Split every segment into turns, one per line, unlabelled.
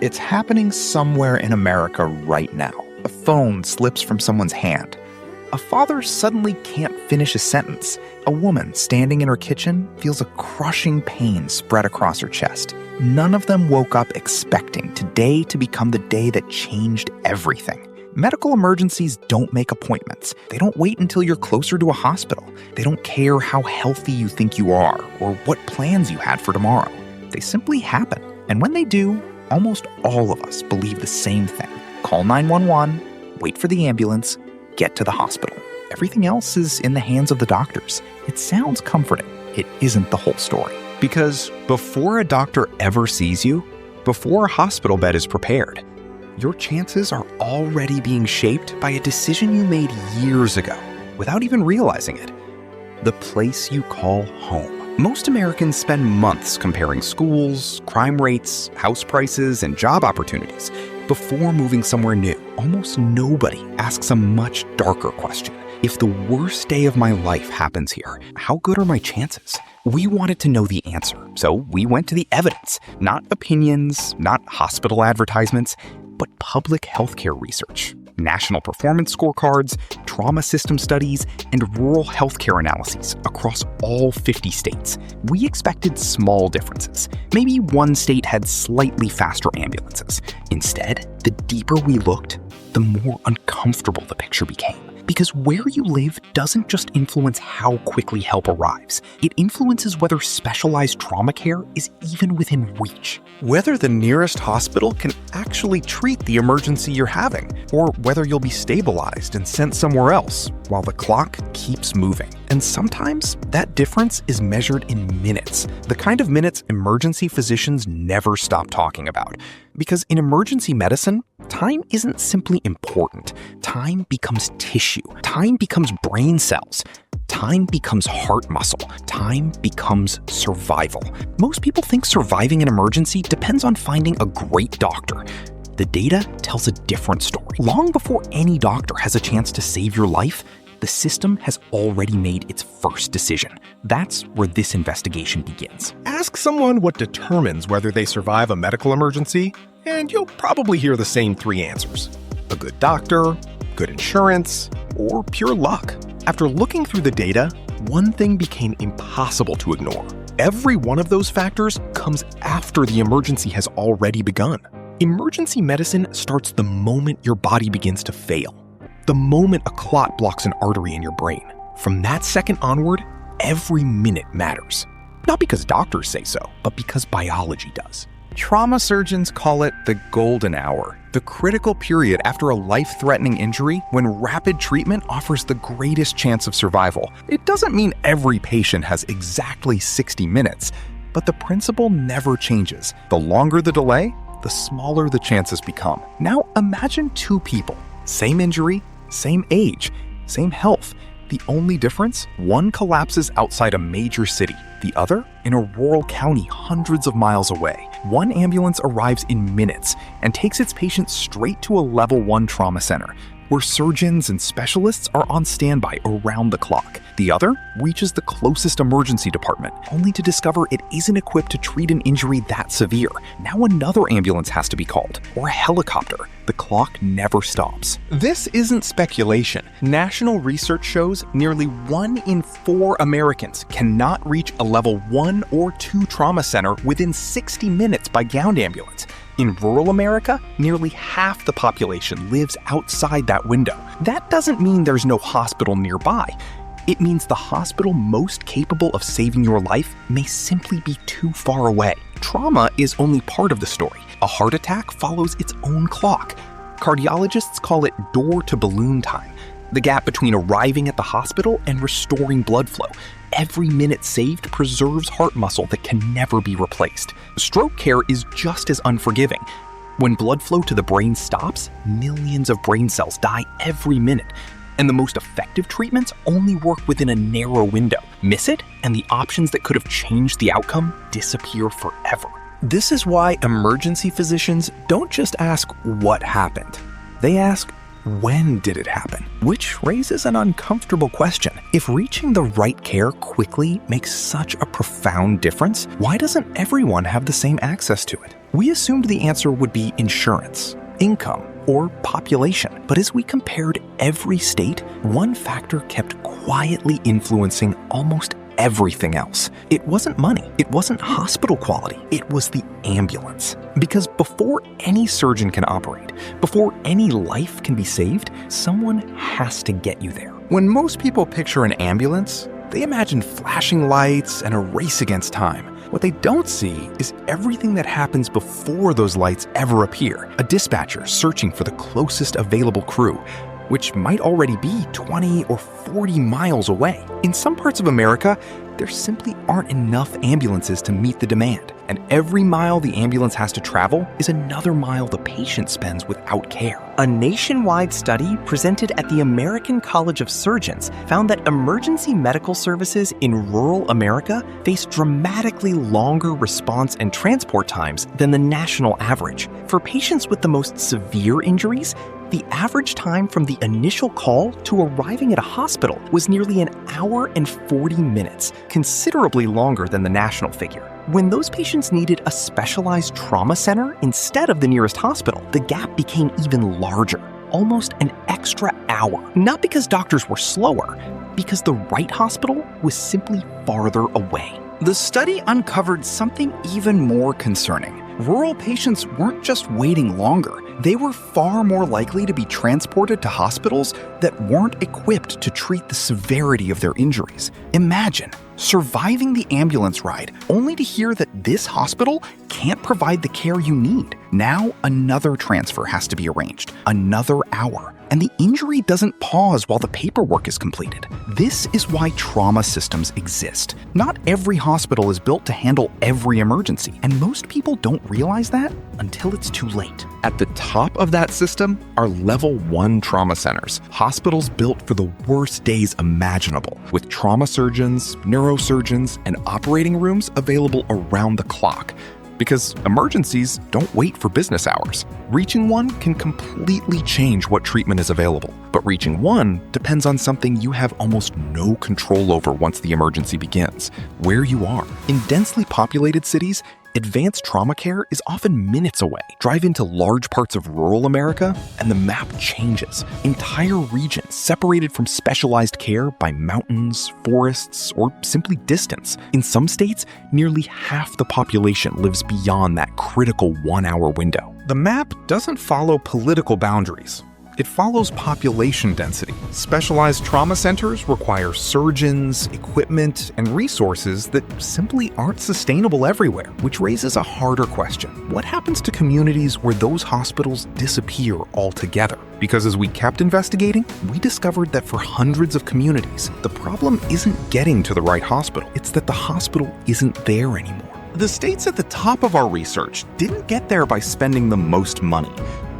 It's happening somewhere in America right now. A phone slips from someone's hand. A father suddenly can't finish a sentence. A woman standing in her kitchen feels a crushing pain spread across her chest. None of them woke up expecting today to become the day that changed everything. Medical emergencies don't make appointments. They don't wait until you're closer to a hospital. They don't care how healthy you think you are or what plans you had for tomorrow. They simply happen. And when they do, almost all of us believe the same thing. Call 911, wait for the ambulance, get to the hospital. Everything else is in the hands of the doctors. It sounds comforting. It isn't the whole story. Because before a doctor ever sees you, before a hospital bed is prepared, your chances are already being shaped by a decision you made years ago without even realizing it. The place you call home. Most Americans spend months comparing schools, crime rates, house prices, and job opportunities before moving somewhere new. Almost nobody asks a much darker question. If the worst day of my life happens here, how good are my chances? We wanted to know the answer, so we went to the evidence, not opinions, not hospital advertisements, but public healthcare research, national performance scorecards, trauma system studies, and rural healthcare analyses across all 50 states. We expected small differences. Maybe one state had slightly faster ambulances. Instead, the deeper we looked, the more uncomfortable the picture became. Because where you live doesn't just influence how quickly help arrives. It influences whether specialized trauma care is even within reach. Whether the nearest hospital can actually treat the emergency you're having, or whether you'll be stabilized and sent somewhere else while the clock keeps moving. And sometimes that difference is measured in minutes, the kind of minutes emergency physicians never stop talking about. Because in emergency medicine, time isn't simply important. Time becomes tissue. Time becomes brain cells. Time becomes heart muscle. Time becomes survival. Most people think surviving an emergency depends on finding a great doctor. The data tells a different story. Long before any doctor has a chance to save your life, the system has already made its first decision. That's where this investigation begins.
Ask someone what determines whether they survive a medical emergency, and you'll probably hear the same three answers. A good doctor, good insurance, or pure luck. After looking through the data, one thing became impossible to ignore. Every one of those factors comes after the emergency has already begun. Emergency medicine starts the moment your body begins to fail. The moment a clot blocks an artery in your brain. From that second onward, every minute matters. Not because doctors say so, but because biology does.
Trauma surgeons call it the golden hour, the critical period after a life-threatening injury when rapid treatment offers the greatest chance of survival. It doesn't mean every patient has exactly 60 minutes, but the principle never changes. The longer the delay, the smaller the chances become. Now imagine two people, same injury, same age, same health. The only difference, one collapses outside a major city, the other in a rural county hundreds of miles away. One ambulance arrives in minutes and takes its patients straight to a level 1 trauma center, where surgeons and specialists are on standby around the clock. The other reaches the closest emergency department, only to discover it isn't equipped to treat an injury that severe. Now another ambulance has to be called, or a helicopter. The clock never stops.
This isn't speculation. National research shows nearly 1 in 4 Americans cannot reach a level 1 or 2 trauma center within 60 minutes by ground ambulance. In rural America, nearly half the population lives outside that window. That doesn't mean there's no hospital nearby. It means the hospital most capable of saving your life may simply be too far away. Trauma is only part of the story. A heart attack follows its own clock. Cardiologists call it door-to-balloon time, the gap between arriving at the hospital and restoring blood flow. Every minute saved preserves heart muscle that can never be replaced. Stroke care is just as unforgiving. When blood flow to the brain stops, millions of brain cells die every minute. And the most effective treatments only work within a narrow window. Miss it, and the options that could have changed the outcome disappear forever. This is why emergency physicians don't just ask what happened. They ask,
when did it happen? Which raises an uncomfortable question. If reaching the right care quickly makes such a profound difference, why doesn't everyone have the same access to it? We assumed the answer would be insurance, income, or population. But as we compared every state, one factor kept quietly influencing almost everything else. It wasn't money. It wasn't hospital quality. It was the ambulance. Because before any surgeon can operate, before any life can be saved, someone has to get you there. When most people picture an ambulance, they imagine flashing lights and a race against time. What they don't see is everything that happens before those lights ever appear. A dispatcher searching for the closest available crew, which might already be 20 or 40 miles away. In some parts of America, there simply aren't enough ambulances to meet the demand, and every mile the ambulance has to travel is another mile the patient spends without care.
A nationwide study presented at the American College of Surgeons found that emergency medical services in rural America face dramatically longer response and transport times than the national average. For patients with the most severe injuries, the average time from the initial call to arriving at a hospital was nearly 1 hour and 40 minutes, considerably longer than the national figure. When those patients needed a specialized trauma center instead of the nearest hospital, the gap became even larger, almost an extra hour. Not because doctors were slower, because the right hospital was simply farther away.
The study uncovered something even more concerning. Rural patients weren't just waiting longer, they were far more likely to be transported to hospitals that weren't equipped to treat the severity of their injuries. Imagine surviving the ambulance ride only to hear that this hospital can't provide the care you need. Now another transfer has to be arranged, another hour, and the injury doesn't pause while the paperwork is completed. This is why trauma systems exist. Not every hospital is built to handle every emergency, and most people don't realize that until it's too late. At the top of that system are level 1 trauma centers, hospitals built for the worst days imaginable, with trauma surgeons, neurosurgeons, and operating rooms available around the clock. Because emergencies don't wait for business hours. Reaching one can completely change what treatment is available. But reaching one depends on something you have almost no control over once the emergency begins: where you are. In densely populated cities, advanced trauma care is often minutes away. Drive into large parts of rural America, and the map changes. Entire regions separated from specialized care by mountains, forests, or simply distance. In some states, nearly half the population lives beyond that critical 1-hour window. The map doesn't follow political boundaries. It follows population density. Specialized trauma centers require surgeons, equipment, and resources that simply aren't sustainable everywhere, which raises a harder question. What happens to communities where those hospitals disappear altogether? Because as we kept investigating, we discovered that for hundreds of communities, the problem isn't getting to the right hospital. It's that the hospital isn't there anymore. The states at the top of our research didn't get there by spending the most money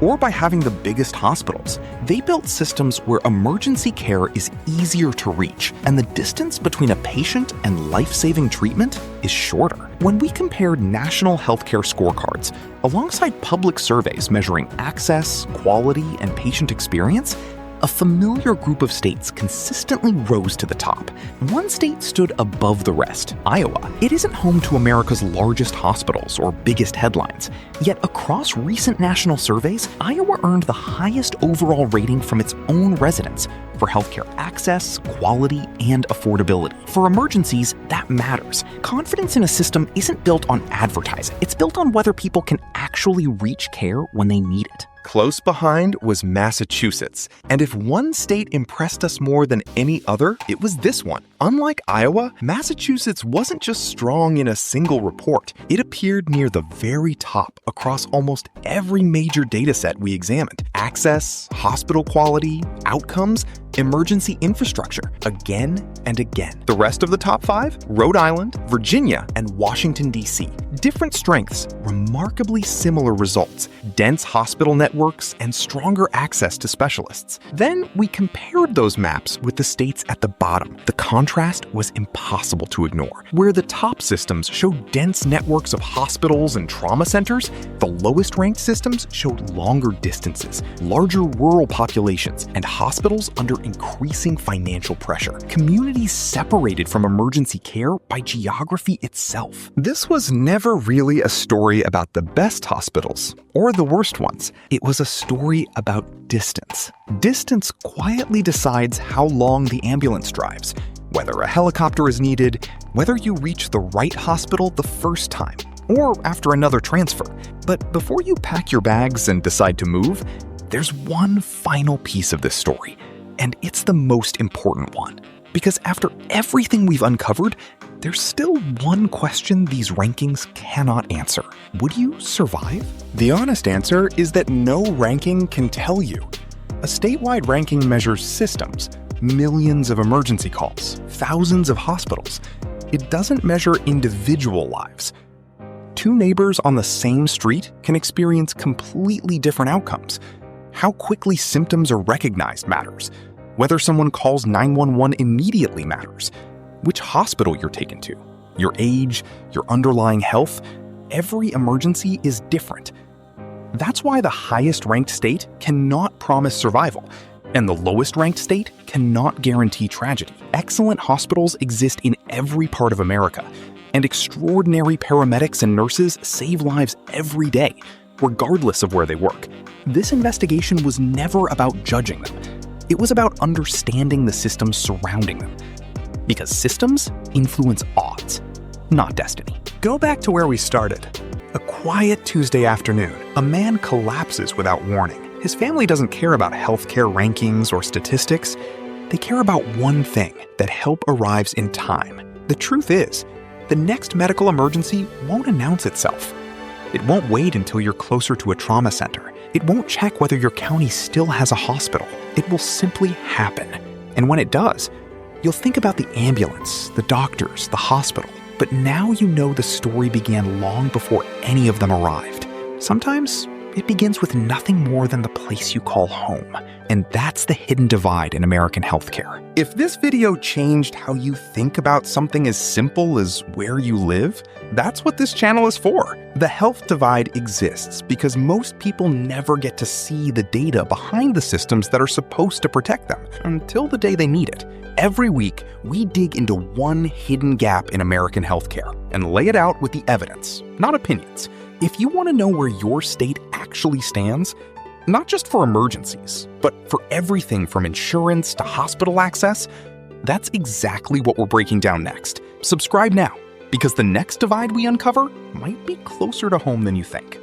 or by having the biggest hospitals. They built systems where emergency care is easier to reach, and the distance between a patient and life-saving treatment is shorter. When we compared national healthcare scorecards alongside public surveys measuring access, quality, and patient experience, a familiar group of states consistently rose to the top. One state stood above the rest, Iowa. It isn't home to America's largest hospitals or biggest headlines. Yet across recent national surveys, Iowa earned the highest overall rating from its own residents for healthcare access, quality, and affordability. For emergencies, that matters. Confidence in a system isn't built on advertising. It's built on whether people can actually reach care when they need it. Close behind was Massachusetts, and if one state impressed us more than any other, it was this one. Unlike Iowa, Massachusetts wasn't just strong in a single report. It appeared near the very top across almost every major data set we examined. Access, hospital quality, outcomes,
emergency infrastructure, again and again. The rest of the top 5? Rhode Island, Virginia, and Washington, D.C. Different strengths, remarkably similar results, dense hospital networks, and stronger access to specialists. Then we compared those maps with the states at the bottom. The contrast was impossible to ignore. Where the top systems showed dense networks of hospitals and trauma centers, the lowest ranked systems showed longer distances, larger rural populations, and hospitals under increasing financial pressure. Communities separated from emergency care by geography itself. This was never really a story about the best hospitals or the worst ones. It was a story about distance. Distance quietly decides how long the ambulance drives, whether a helicopter is needed, whether you reach the right hospital the first time, or after another transfer. But before you pack your bags and decide to move, there's one final piece of this story, and it's the most important one. Because after everything we've uncovered, there's still one question these rankings cannot answer. Would you survive? The honest answer is that no ranking can tell you. A statewide ranking measures systems, millions of emergency calls, thousands of hospitals. It doesn't measure individual lives. Two neighbors on the same street can experience completely different outcomes. How quickly symptoms are recognized matters. Whether someone calls 911 immediately matters. Which hospital you're taken to, your age, your underlying health, every emergency is different. That's why the highest ranked state cannot promise survival, and the lowest ranked state cannot guarantee tragedy. Excellent hospitals exist in every part of America, and extraordinary paramedics and nurses save lives every day, regardless of where they work. This investigation was never about judging them. It was about understanding the systems surrounding them. Because systems influence odds, not destiny. Go back to where we started. A quiet Tuesday afternoon, a man collapses without warning. His family doesn't care about healthcare rankings or statistics. They care about one thing, that help arrives in time. The truth is, the next medical emergency won't announce itself. It won't wait until you're closer to a trauma center. It won't check whether your county still has a hospital. It will simply happen. And when it does, you'll think about the ambulance, the doctors, the hospital. But now you know the story began long before any of them arrived. Sometimes it begins with nothing more than the place you call home. And that's the hidden divide in American healthcare. If this video changed how you think about something as simple as where you live, that's what this channel is for. The health divide exists because most people never get to see the data behind the systems that are supposed to protect them until the day they need it. Every week, we dig into one hidden gap in American healthcare and lay it out with the evidence, not opinions. If you want to know where your state actually stands, not just for emergencies, but for everything from insurance to hospital access, that's exactly what we're breaking down next. Subscribe now, because the next divide we uncover might be closer to home than you think.